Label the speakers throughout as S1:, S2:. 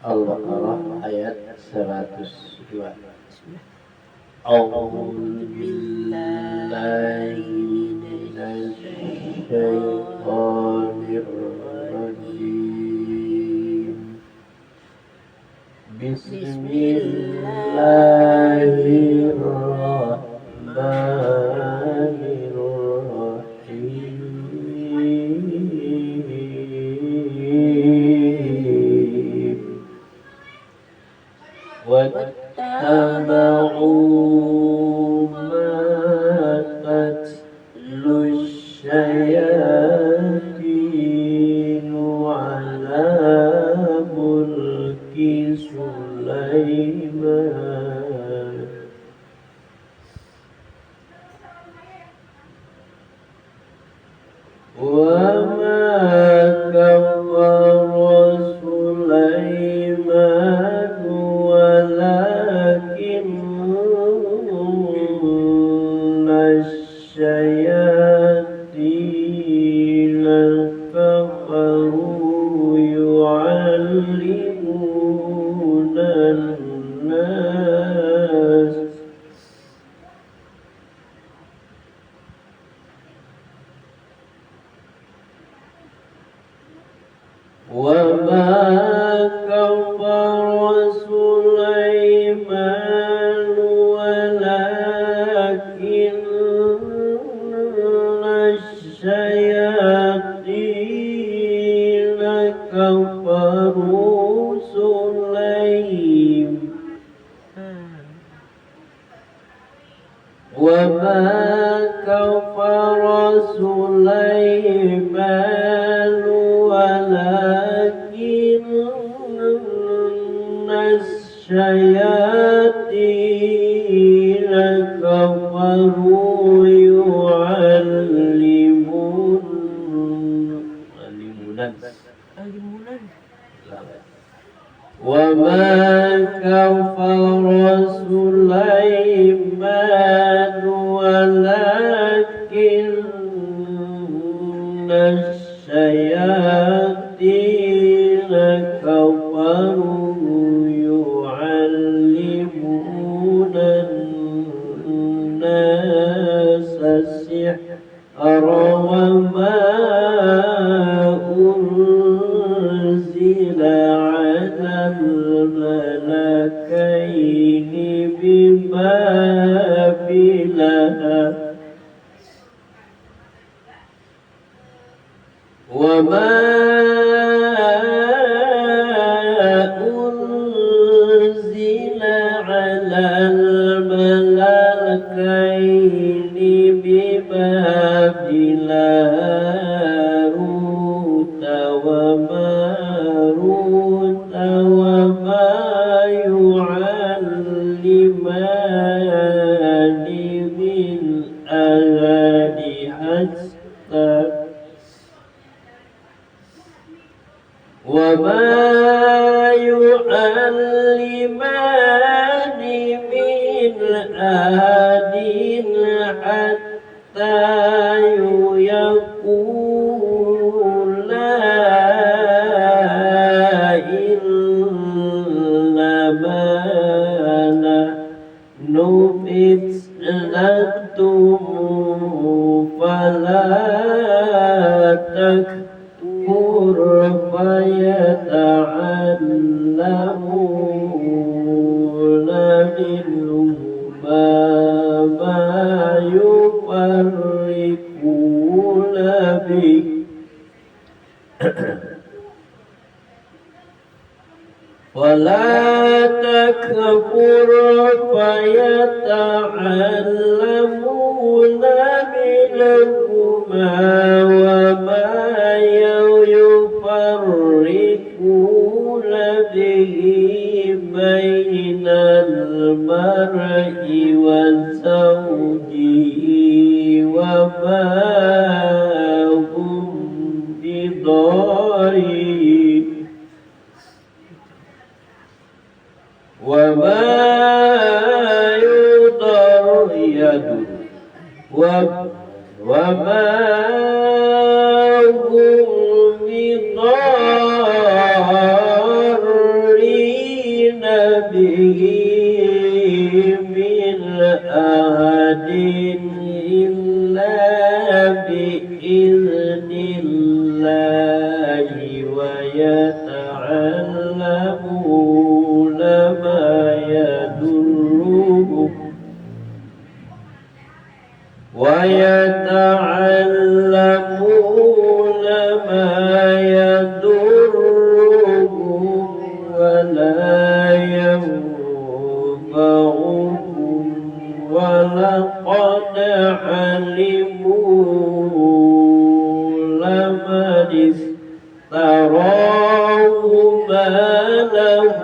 S1: Al-Baqarah ayat 102. A'udzu billahi minasy syaithanir rajim. Bismillahirrahmanirrahim. واتبعوا ما تتلو الشياطين على ملك سليمان وما كفر سليمان ولكن الشياطين كفروا يعلمون الناس وما كفر سليمان ولكن الشياطين كفروا وما كفر سليمان ولكن الشياطين كفروا يعلمون وما كفر سليمان ولكن الشياطين كفروا يعلمون الناس السحر وما أنزل على الملكين ببابل وما أنزل على الملكين ببابل هاروت وماروت وما يعلمان من أحد حتى وما يعلمان من أحد حتى يقولا إنما نحن فتنة فلا تكفر فيتعلمون منهما ما يفرقون به ولا تكفر فيتعلمون منهما وما يفرقون به بين المرء وزوجه وما هم بضارين وما يضر يد وما هم بضارين ويتعلمون ما يضرهم ولا ينفعهم ولقد علموا لمن اشتراه ما له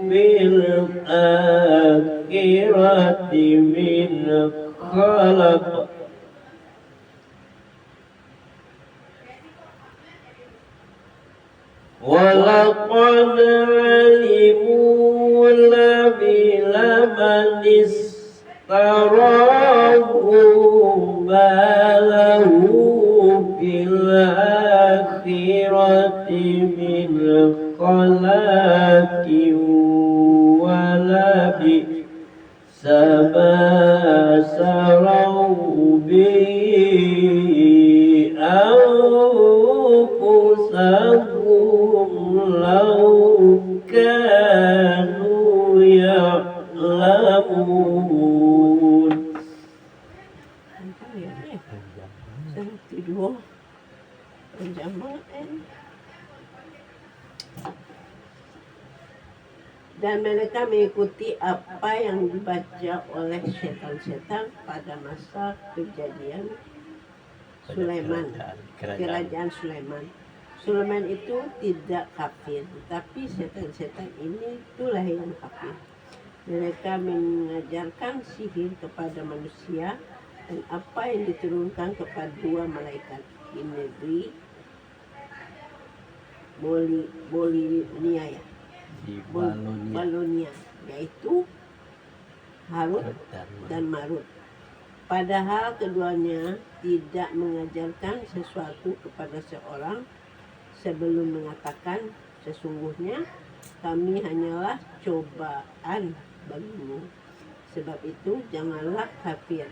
S1: في الآخرة من خلق ولقد علموا لمن اشتراه ما له في الآخرة من خلاق ولبئس ما شروا به أنفسهم لو كانوا يعلمون.
S2: Dan mereka mengikuti apa yang dibaca oleh setan-setan pada masa kejadian Sulaiman, kerajaan Sulaiman. Sulaiman itu tidak kafir, tetapi setan-setan ini itulah yang kafir. Mereka mengajarkan sihir kepada manusia dan apa yang diturunkan kepada dua malaikat di negeri Babilonia, yaitu Harut dan Marut. Padahal keduanya tidak mengajarkan sesuatu kepada seorang sebelum mengatakan, sesungguhnya kami hanyalah cobaan bagimu. Sebab itu janganlah kafir.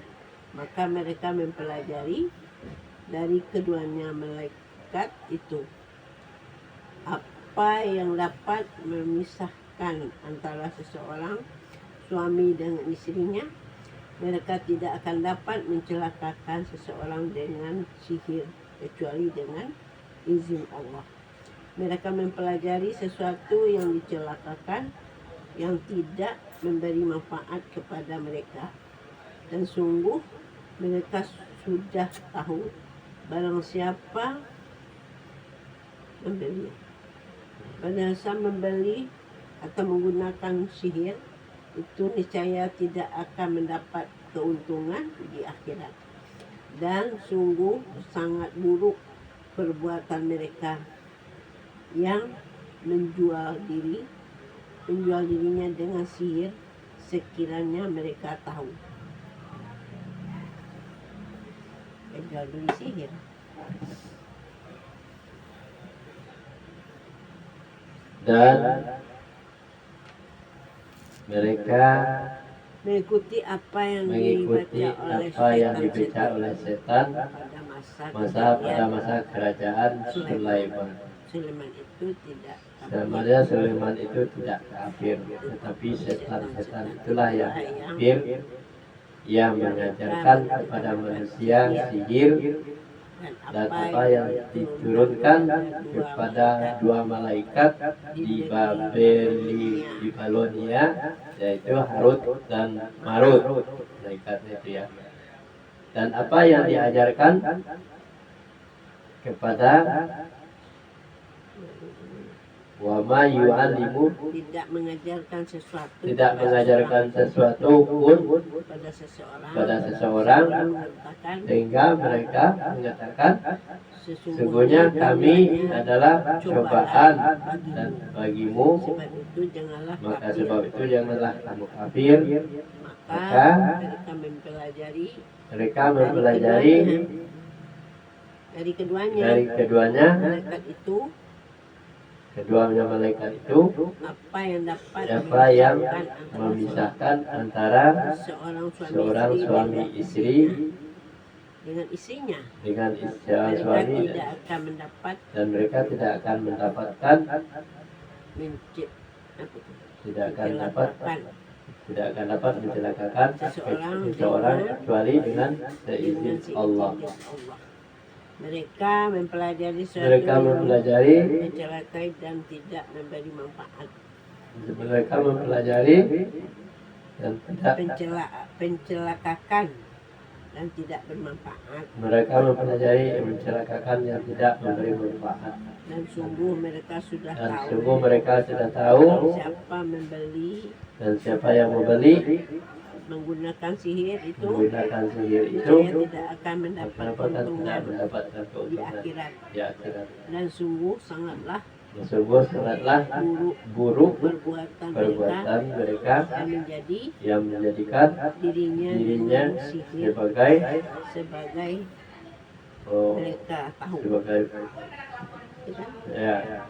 S2: Maka mereka mempelajari dari keduanya malaikat itu apa yang dapat memisahkan antara seseorang suami dengan istrinya. Mereka tidak akan dapat mencelakakan seseorang dengan sihir kecuali dengan izin Allah. Mereka mempelajari sesuatu yang dicelakakan yang tidak memberi manfaat kepada mereka. Dan sungguh mereka sudah tahu barang siapa membeli. Pada saat membeli atau menggunakan sihir itu niscaya tidak akan mendapat keuntungan di akhirat. Dan sungguh sangat buruk perbuatan mereka yang menjual dirinya dengan sihir sekiranya mereka tahu. Jual beli sihir.
S1: Dan mereka
S2: mengikuti apa yang dibaca oleh setan
S1: pada masa kerajaan Sulaiman. Sulaiman itu tidak kafir, tetapi setan-setan itulah yang kafir, yang mengajarkan kepada manusia sihir dan apa yang diturunkan kepada dua malaikat di Babilonia, yaitu Harut dan Marut, malaikatnya itu ya. Dan apa yang diajarkan kepada wama yu'allimu,
S2: tidak mengajarkan
S1: sesuatu pun pada seseorang sehingga mereka mengatakan sesungguhnya kami adalah cobaan dan bagimu, maka sebab itu janganlah kamu kafir. Maka mereka mempelajari dari keduanya malaikat itu apa yang memisahkan antara seorang suami istri
S2: dengan istrinya.
S1: dengan istri
S2: Mereka
S1: suami,
S2: tidak akan mendapat
S1: dan mereka tidak akan mendapatkan tidak akan dapat mencelakakan seseorang kecuali dengan seizin Allah.
S2: Mereka mempelajari sesuatu
S1: Mereka mempelajari
S2: yang mencelakai dan tidak memberi manfaat.
S1: mereka mempelajari dan tidak
S2: Pencelakakan dan tidak bermanfaat.
S1: mereka mempelajari yang mencelakakan yang tidak memberi manfaat.
S2: Dan sungguh mereka sudah
S1: Dan
S2: tahu
S1: sungguh mereka sudah tahu
S2: siapa membeli
S1: dan siapa yang membeli
S2: menggunakan sihir itu,
S1: menggunakan sihir itu
S2: dia tidak akan mendapat
S1: tidak
S2: keuntungan
S1: mendapatkan
S2: di
S1: keuntungan
S2: akhirat.
S1: di akhirat.
S2: Dan sungguh sangatlah
S1: Sungguh sangatlah buruk
S2: perbuatan
S1: mereka
S2: yang menjadikan dirinya sihir sebagai mereka tahu.
S1: Ya,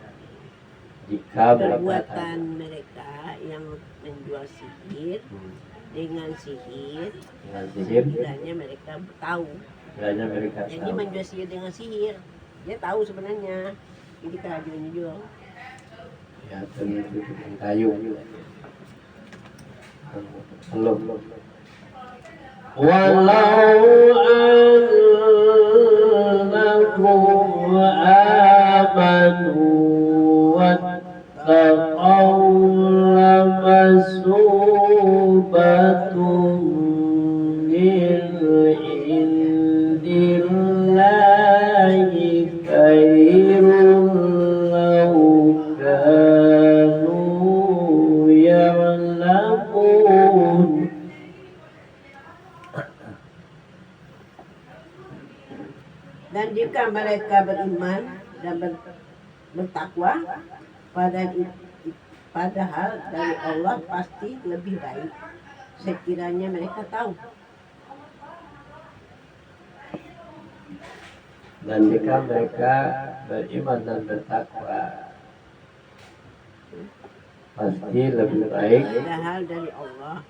S1: jika
S2: Perbuatan mereka yang menjual sihir dengan sihir, kiranya mereka tahu. Jadi menjual sihir dengan sihir, dia tahu sebenarnya. Ini kerajuannya juga.
S1: Ya, itu kayu. Belum. Walau annahum amanu wattaqaw lamasubatun min indillahi khairun law kanu ya'lamun.
S2: Dan jika mereka beriman dan bertakwa, padahal dari Allah pasti lebih baik, sekiranya mereka tahu.
S1: Dan jika mereka beriman dan bertakwa, pasti lebih baik.
S2: Padahal dari Allah,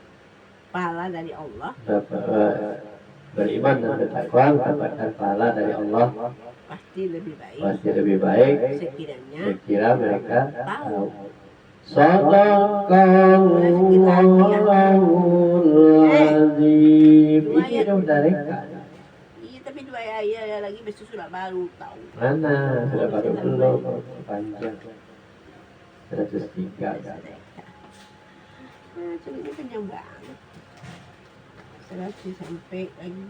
S2: pahala dari Allah,
S1: beriman dan bertakwa mendapatkan pahala dari Allah
S2: pasti lebih
S1: baik sekira mereka tahu. Shadaqallahul azim. Ini sudah mereka.
S2: Iya, tapi dua ayat lagi besok sudah baru tahu.
S1: Mana sudah baru belum panjang 103.
S2: Nah, ini kenyang banget. 100 sampai lagi